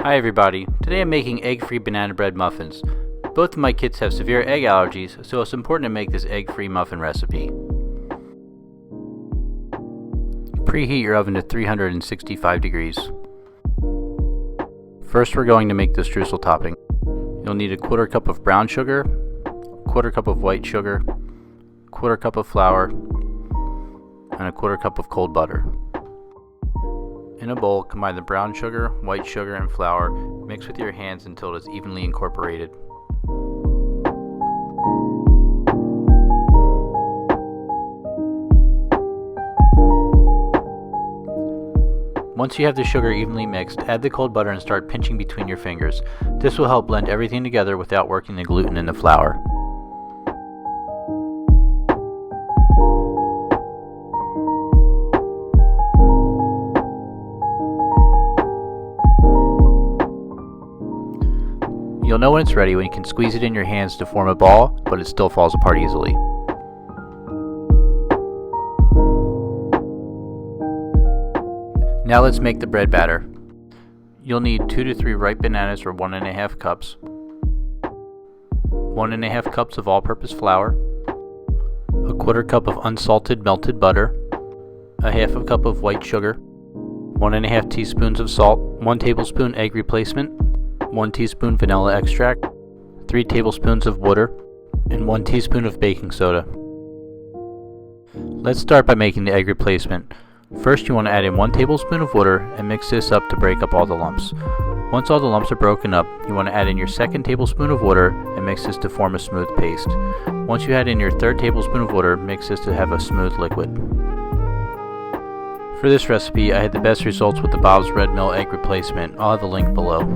Hi everybody, today I'm making egg-free banana bread muffins. Both of my kids have severe egg allergies, so it's important to make this egg-free muffin recipe. Preheat your oven to 365 degrees. First we're going to make the streusel topping. You'll need a quarter cup of brown sugar, a quarter cup of white sugar, a quarter cup of flour, and a quarter cup of cold butter. In a bowl, combine the brown sugar, white sugar, and flour. Mix with your hands until it is evenly incorporated. Once you have the sugar evenly mixed, add the cold butter and start pinching between your fingers. This will help blend everything together without working the gluten in the flour. You'll know when it's ready when you can squeeze it in your hands to form a ball, but it still falls apart easily. Now let's make the bread batter. You'll need 2 to 3 ripe bananas or 1½ cups, 1½ cups of all-purpose flour, a quarter cup of unsalted melted butter, a ½ cup of white sugar, 1½ teaspoons of salt, 1 tablespoon egg replacement, 1 teaspoon vanilla extract, 3 tablespoons of water, and 1 teaspoon of baking soda. Let's start by making the egg replacement. First you want to add in 1 tablespoon of water and mix this up to break up all the lumps. Once all the lumps are broken up, you want to add in your 2nd tablespoon of water and mix this to form a smooth paste. Once you add in your 3rd tablespoon of water, mix this to have a smooth liquid. For this recipe, I had the best results with the Bob's Red Mill egg replacement. I'll have a link below.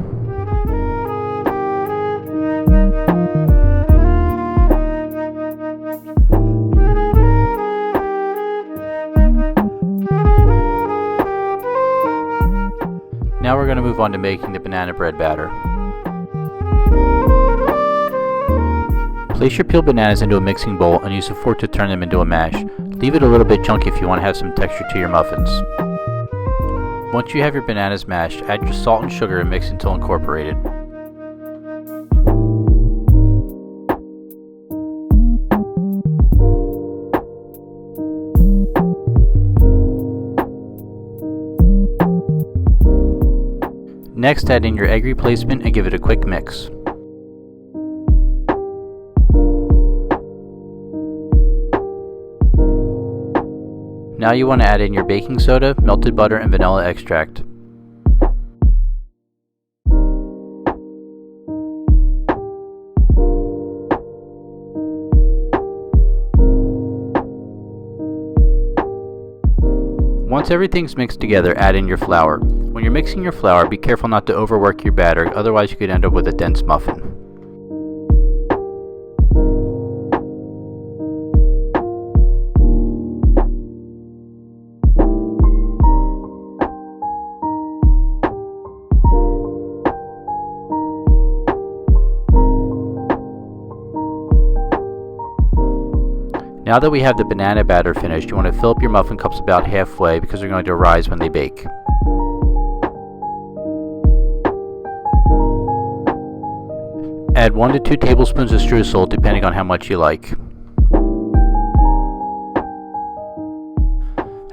Now we're going to move on to making the banana bread batter. Place your peeled bananas into a mixing bowl and use a fork to turn them into a mash. Leave it a little bit chunky if you want to have some texture to your muffins. Once you have your bananas mashed, add your salt and sugar and mix until incorporated. Next, add in your egg replacement and give it a quick mix. Now you want to add in your baking soda, melted butter, and vanilla extract. Once everything's mixed together, add in your flour. When you're mixing your flour, be careful not to overwork your batter, otherwise you could end up with a dense muffin. Now that we have the banana batter finished, you want to fill up your muffin cups about halfway because they're going to rise when they bake. Add 1 to 2 tablespoons of streusel depending on how much you like.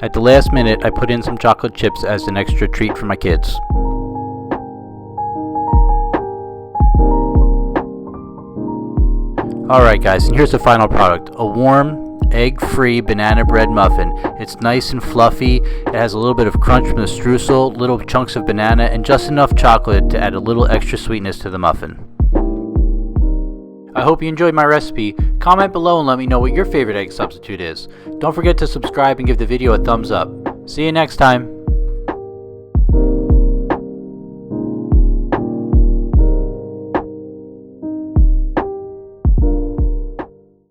At the last minute, I put in some chocolate chips as an extra treat for my kids. Alright guys, and here's the final product. A warm, egg-free banana bread muffin. It's nice and fluffy, it has a little bit of crunch from the streusel, little chunks of banana, and just enough chocolate to add a little extra sweetness to the muffin. I hope you enjoyed my recipe. Comment below and let me know what your favorite egg substitute is. Don't forget to subscribe and give the video a thumbs up. See you next time.